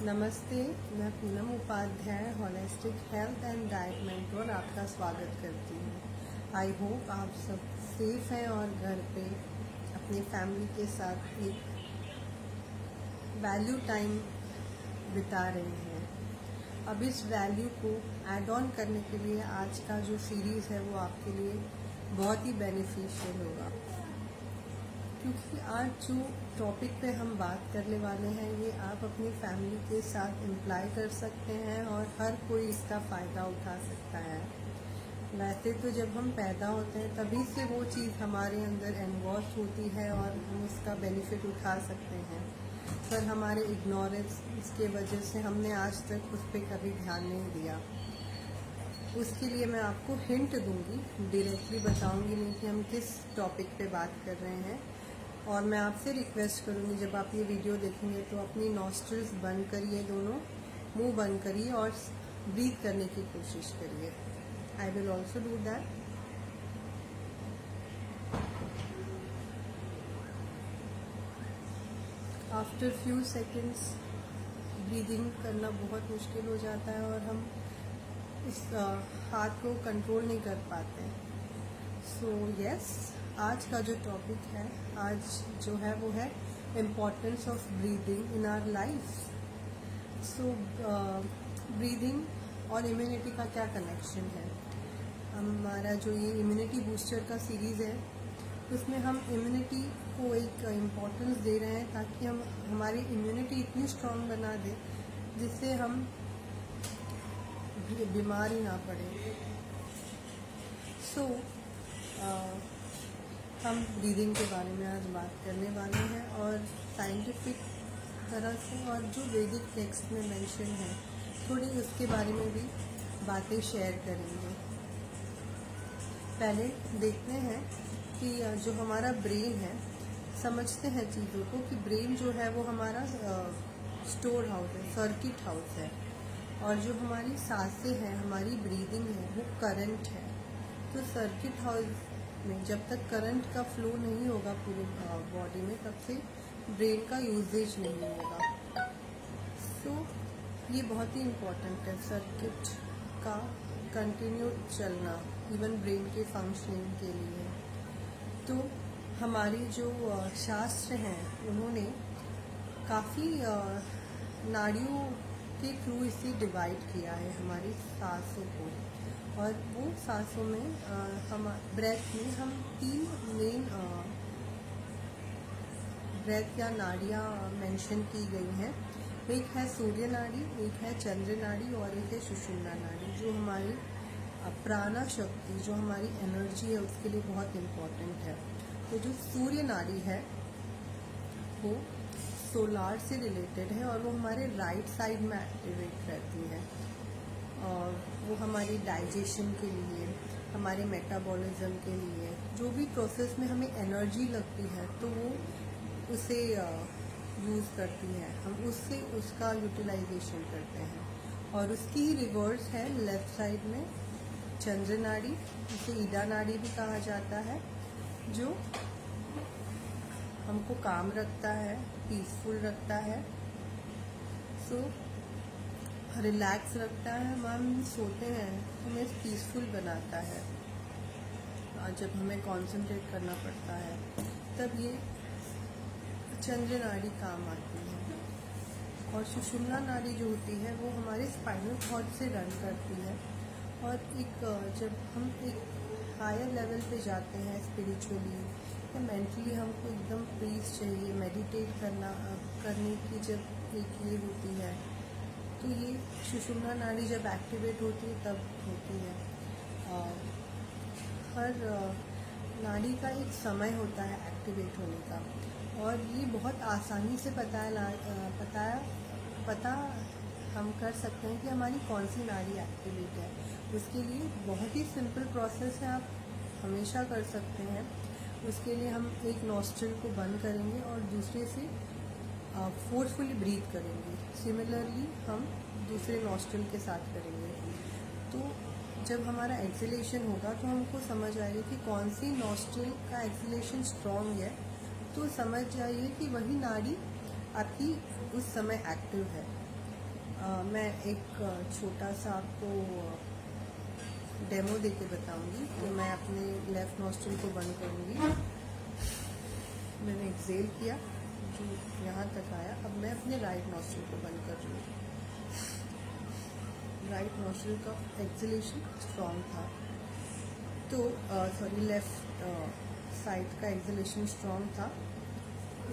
नमस्ते, मैं Poonam Upadhyay holistic health and diet mentor आपका स्वागत करती हूँ। आई होप आप सब सेफ हैं और घर पे अपनी फैमिली के साथ एक वैल्यू टाइम बिता रहे हैं। अब इस वैल्यू को ऐड ऑन करने के लिए आज का जो सीरीज़ है वो आपके लिए बहुत ही बेनिफिशियल होगा, क्योंकि आज जो टॉपिक पे हम बात करने वाले हैं ये आप अपनी फैमिली के साथ इम्प्लाई कर सकते हैं और हर कोई इसका फ़ायदा उठा सकता है। वैसे तो जब हम पैदा होते हैं तभी से वो चीज़ हमारे अंदर एनवॉश होती है और हम उसका बेनिफिट उठा सकते हैं, पर हमारे इग्नोरेंस इसके वजह से हमने आज तक उस पर कभी ध्यान नहीं दिया। उसके लिए मैं आपको हिंट दूंगी, डायरेक्टली बताऊंगी नहीं कि हम किस टॉपिक पे बात कर रहे हैं। और मैं आपसे रिक्वेस्ट करूंगी, जब आप ये वीडियो देखेंगे तो अपनी नॉस्ट्रल्स बंद करिए, दोनों मुंह बंद करिए और ब्रीथ करने की कोशिश करिए। I will also do that. After few seconds breathing करना बहुत मुश्किल हो जाता है और हम इस हाथ को कंट्रोल नहीं कर पाते। सो यस, आज का जो टॉपिक है आज जो है वो है importance of breathing in our life. So breathing और इम्यूनिटी का क्या कनेक्शन है? हमारा जो ये इम्यूनिटी बूस्टर का सीरीज़ है उसमें हम इम्यूनिटी को एक इम्पोर्टेंस दे रहे हैं ताकि हम हमारी इम्यूनिटी इतनी स्ट्रांग बना दें जिससे हम बीमार ही ना पड़े। सो हम ब्रीदिंग के बारे में आज बात करने वाले हैं और साइंटिफिक तरह से और जो वैदिक टेक्स्ट में मेंशन है थोड़ी उसके बारे में भी बातें शेयर करेंगे। पहले देखते हैं कि जो हमारा ब्रेन है, समझते हैं चीज़ों को कि ब्रेन जो है वो हमारा स्टोर हाउस है, सर्किट हाउस है, और जो हमारी सांसें हैं, हमारी ब्रीदिंग है वो करंट है। तो सर्किट हाउस में जब तक करंट का फ्लो नहीं होगा पूरे बॉडी में तब से ब्रेन का यूजेज नहीं होगा। सो ये बहुत ही इम्पोर्टेंट है सर्किट का कंटिन्यू चलना, इवन ब्रेन के फंक्शनिंग के लिए। तो हमारी जो शास्त्र हैं उन्होंने काफ़ी नाड़ियों के थ्रू इसे डिवाइड किया है हमारी सांसों को, और वो सांसों में हम ब्रेथ में हम 3 मेन ब्रेथ या नाड़ियाँ मेंशन की गई हैं। एक है सूर्य नाड़ी, एक है चंद्र नाड़ी और एक है सुषुम्ना नाड़ी, जो हमारी प्राणा शक्ति, जो हमारी एनर्जी है उसके लिए बहुत इम्पोर्टेंट है। तो जो सूर्य नाड़ी है वो सोलार से रिलेटेड है और वो हमारे राइट साइड में एक्टिवेट रहती है, और वो हमारी डाइजेशन के लिए, हमारे मेटाबॉलिज्म के लिए, जो भी प्रोसेस में हमें एनर्जी लगती है तो वो उसे यूज़ करती है, हम उससे उसका यूटिलाइजेशन करते हैं। और उसकी ही रिवर्स है लेफ्ट साइड में चंद्र नाड़ी, जिसे ईडा नाड़ी भी कहा जाता है, जो हमको काम रखता है, पीसफुल रखता है, रिलैक्स रखता है। हम सोते हैं तो हमें पीसफुल बनाता है, और जब हमें कंसंट्रेट करना पड़ता है तब ये चंद्र नाड़ी काम आती है। और सुषुम्ना नाड़ी जो होती है वो हमारे स्पाइनल कॉर्ड से रन करती है, और जब हम एक हायर लेवल पे जाते हैं स्पिरिचुअली या मेंटली, हमको एकदम पीस चाहिए, मेडिटेट करने की जब एक ये होती है तो ये सुषुम्ना नाड़ी जब एक्टिवेट होती है तब होती है। हर नाड़ी का एक समय होता है एक्टिवेट होने का, और ये बहुत आसानी से पता हम कर सकते हैं कि हमारी कौन सी नाड़ी एक्टिवेट है। उसके लिए बहुत ही सिंपल प्रोसेस है, आप हमेशा कर सकते हैं। उसके लिए हम एक नॉस्ट्रिल को बंद करेंगे और दूसरे से फोर्सफुली ब्रीथ करेंगे। सिमिलरली हम दूसरे नॉस्ट्रिल के साथ करेंगे। तो जब हमारा एक्सलेशन होगा तो हमको समझ आएगा कि कौन सी नॉस्ट्रिल का एक्सलेशन स्ट्रॉन्ग है, तो समझ जाइए कि वही नाड़ी आपकी उस समय एक्टिव है। मैं एक छोटा सा आपको डेमो देके बताऊंगी। तो मैं अपने लेफ़्ट नॉस्ट्रिल को बंद करूंगी। मैंने एक्सेल किया जो यहाँ तक आया। अब मैं अपने राइट नॉस्ट्रिल को बंद कर रही हूँ। राइट नॉस्ट्रिल का एक्सेलेशन स्ट्रॉन्ग था, तो लेफ़्ट साइड का एक्सेलेशन स्ट्रॉन्ग था।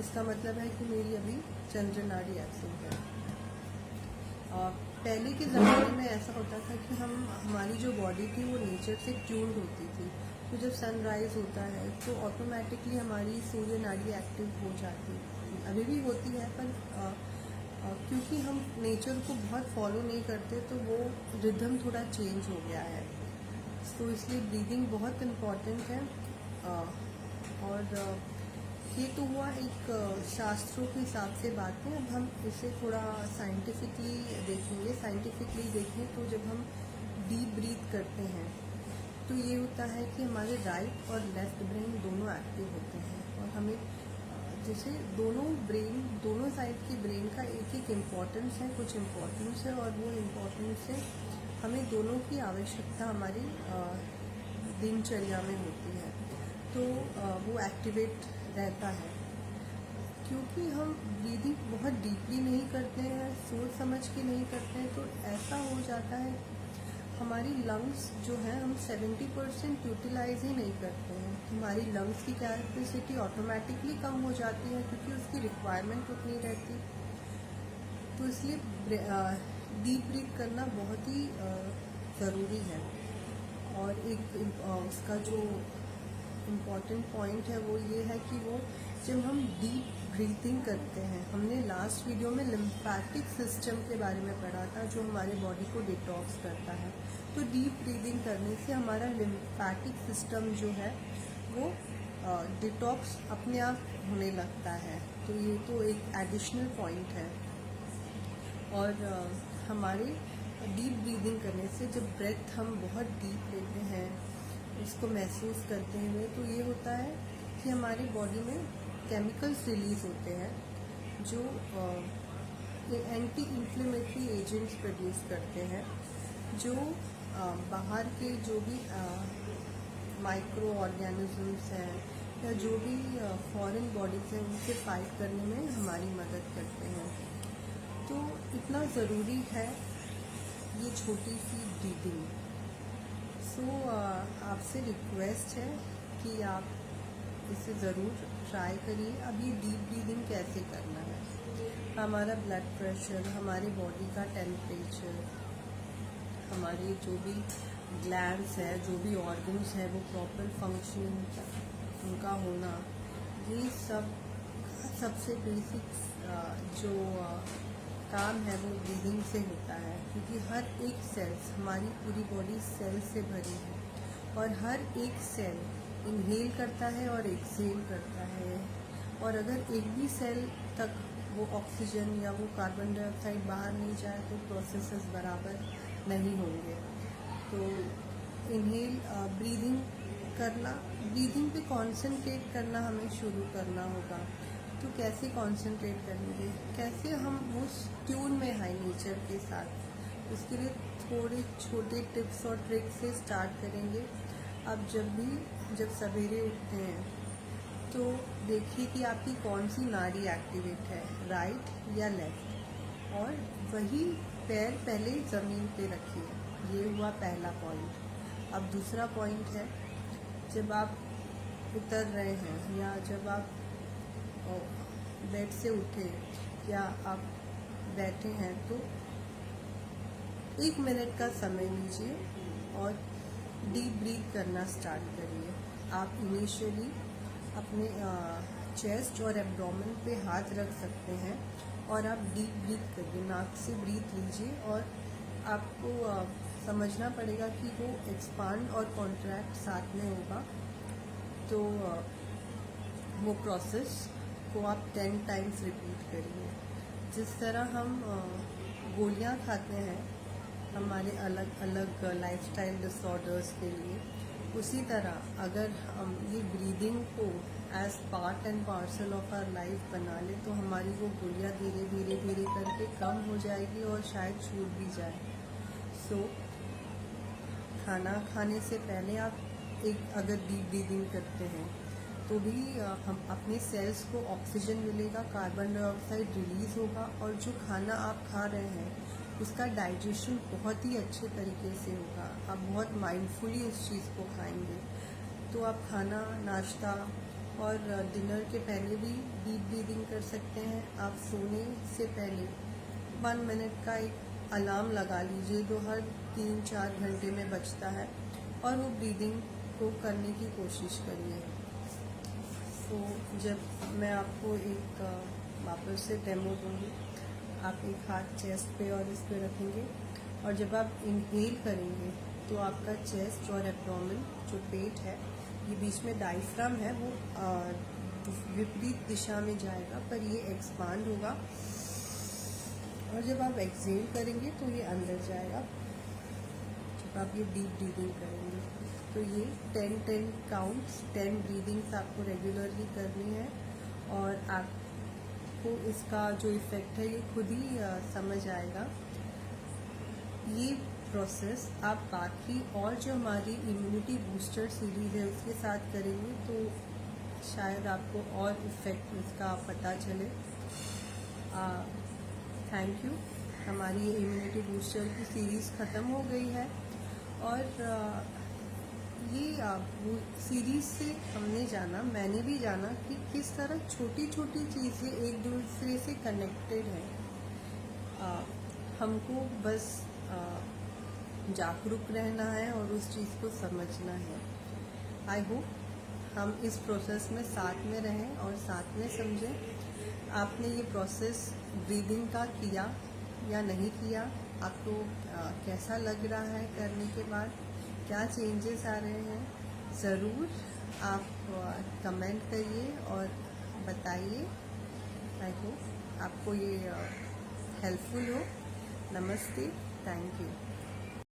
इसका मतलब है कि मेरी अभी चंद्र नाड़ी एक्टिव है। पहले के ज़माने में ऐसा होता था कि हमारी जो बॉडी थी वो नेचर से ट्यून्ड होती थी। तो जब सनराइज़ होता है तो ऑटोमेटिकली हमारी सूर्य नाड़ी एक्टिव हो जाती है। अभी भी होती है, पर क्योंकि हम नेचर को बहुत फॉलो नहीं करते तो वो रिदम थोड़ा चेंज हो गया है। तो इसलिए ब्रीदिंग बहुत इम्पॉर्टेंट है। और ये तो हुआ एक शास्त्रों के हिसाब से बात है। अब हम इसे थोड़ा साइंटिफिकली देखेंगे। साइंटिफिकली देखें तो जब हम डीप ब्रीथ करते हैं तो ये होता है कि हमारे राइट और लेफ्ट ब्रेन दोनों एक्टिव होते हैं, और हमें जैसे दोनों साइड के ब्रेन का एक एक इम्पोर्टेंस है, कुछ इम्पोर्टेंस है, और वो इम्पोर्टेंस से हमें दोनों की आवश्यकता हमारी दिनचर्या में होती है। तो वो एक्टिवेट रहता है। क्योंकि हम ब्रीदिंग बहुत डीपली नहीं करते हैं, सोच समझ के नहीं करते हैं, तो ऐसा हो जाता है हमारी लंग्स जो है हम 70% यूटिलाइज ही नहीं करते हैं। हमारी लंग्स की कैपेसिटी ऑटोमेटिकली कम हो जाती है क्योंकि उसकी रिक्वायरमेंट उतनी रहती। तो इसलिए डीप ब्रीथ करना बहुत ही ज़रूरी है। और एक उसका जो इम्पॉर्टेंट पॉइंट है वो ये है कि वो जब हम डीप ब्रीथिंग करते हैं, हमने लास्ट वीडियो में लिम्फैटिक सिस्टम के बारे में पढ़ा था जो हमारे बॉडी को डिटॉक्स करता है। तो डीप ब्रीदिंग करने से हमारा लिम्फैटिक सिस्टम जो है वो डिटॉक्स अपने आप होने लगता है। तो ये तो एक एडिशनल पॉइंट है। और हमारे डीप ब्रीदिंग करने से जब ब्रेथ हम बहुत डीप लेते हैं इसको महसूस करते हुए, तो ये होता है कि हमारी बॉडी में केमिकल्स रिलीज होते हैं जो एंटी इन्फ्लेमेटरी एजेंट्स प्रोड्यूस करते हैं, जो बाहर के जो भी माइक्रो ऑर्गेनिजम्स हैं या जो भी फॉरेन बॉडीज हैं उनसे फाइट करने में हमारी मदद करते हैं। तो इतना ज़रूरी है ये छोटी सी ब्रीदिंग। आपसे रिक्वेस्ट है कि आप इसे ज़रूर ट्राई करिए। अब ये डीप ब्रीदिंग कैसे करना है, हमारा ब्लड प्रेशर, हमारी बॉडी का टेम्परेचर, हमारे जो भी ग्लैंड्स है, जो भी ऑर्गन्स है वो प्रॉपर फंक्शनिंग उनका होना, ये सब सबसे बेसिक जो काम है वो ब्रीदिंग से होता है। क्योंकि हर एक सेल्स, हमारी पूरी बॉडी सेल से भरी है और हर एक सेल इनहेल करता है और एक्सहेल करता है। और अगर एक भी सेल तक वो ऑक्सीजन या वो कार्बन डाइऑक्साइड बाहर नहीं जाए तो प्रोसेसेस बराबर नहीं होंगे। तो इनहेल ब्रीदिंग करना, ब्रीदिंग पे कंसंट्रेट करना हमें शुरू करना होगा। तो कैसे कंसंट्रेट करेंगे, कैसे हम उस ट्यून में हैं नेचर के साथ, उसके लिए थोड़े छोटे टिप्स और ट्रिक्स से स्टार्ट करेंगे। अब जब सवेरे उठते हैं तो देखिए कि आपकी कौन सी नाड़ी एक्टिवेट है, राइट या लेफ्ट, और वही पैर पहले ज़मीन पे रखिए। ये हुआ पहला पॉइंट। अब दूसरा पॉइंट है, जब आप उतर रहे हैं या जब आप बेड से उठे या आप बैठे हैं तो 1 मिनट का समय लीजिए और डीप ब्रीथ करना स्टार्ट करिए। आप इनिशियली अपने चेस्ट और एब्डोमेन पे हाथ रख सकते हैं और आप डीप ब्रीथ करिए, नाक से ब्रीथ लीजिए। और आपको समझना पड़ेगा कि वो एक्सपांड और कॉन्ट्रैक्ट साथ में होगा। तो वो प्रोसेस को आप 10 टाइम्स रिपीट करिए। जिस तरह हम गोलियां खाते हैं हमारे अलग अलग लाइफस्टाइल डिसऑर्डर्स के लिए, उसी तरह अगर हम ये ब्रीदिंग को as part and parcel of our life बना ले तो हमारी वो गोलियाँ धीरे धीरे धीरे करके कम हो जाएगी और शायद छूट भी जाए। सो खाना खाने से पहले आप एक अगर डीप ब्रीदिंग करते हैं तो भी हम अपने सेल्स को ऑक्सीजन मिलेगा, कार्बन डाइऑक्साइड रिलीज होगा और जो खाना आप खा रहे हैं उसका डाइजेशन बहुत ही अच्छे तरीके से होगा। आप बहुत माइंडफुली उस चीज़ को खाएंगे। तो आप खाना, नाश्ता और डिनर के पहले भी डीप ब्रीदिंग कर सकते हैं। आप सोने से पहले 1 मिनट का एक अलार्म लगा लीजिए जो हर 3-4 घंटे में बजता है और वो ब्रीदिंग को करने की कोशिश करिए। तो जब मैं आपको एक वापस से डेमो दूँगी, आप एक हाथ चेस्ट पे और इस पे रखेंगे और जब आप इनहेल करेंगे तो आपका चेस्ट और एब्डोमेन जो पेट है, ये बीच में डायफ्राम है, वो विपरीत दिशा में जाएगा पर ये एक्सपांड होगा और जब आप एक्सहेल करेंगे तो ये अंदर जाएगा। जब आप ये डीप ब्रीदिंग करेंगे तो ये 10 काउंट्स 10 ब्रीदिंग्स आपको रेगुलरली करनी है और आपको इसका जो इफ़ेक्ट है ये खुद ही समझ आएगा। ये प्रोसेस आप बाकी और जो हमारी इम्यूनिटी बूस्टर सीरीज़ है उसके साथ करेंगे तो शायद आपको और इफ़ेक्ट इसका पता चले। Thank you. हमारी ये इम्यूनिटी बूस्टर की सीरीज़ ख़त्म हो गई है और ये वो सीरीज़ से हमने जाना, मैंने भी जाना कि किस तरह छोटी छोटी चीज़ें एक दूसरे से कनेक्टेड हैं। हमको बस जागरूक रहना है और उस चीज़ को समझना है। आई होप हम इस प्रोसेस में साथ में रहें और साथ में समझें। आपने ये प्रोसेस ब्रीदिंग का किया या नहीं किया, आपको कैसा लग रहा है करने के बाद, क्या चेंजेस आ रहे हैं, ज़रूर आप कमेंट करिए और बताइए। आई होप आपको ये हेल्पफुल हो। नमस्ते, थैंक यू।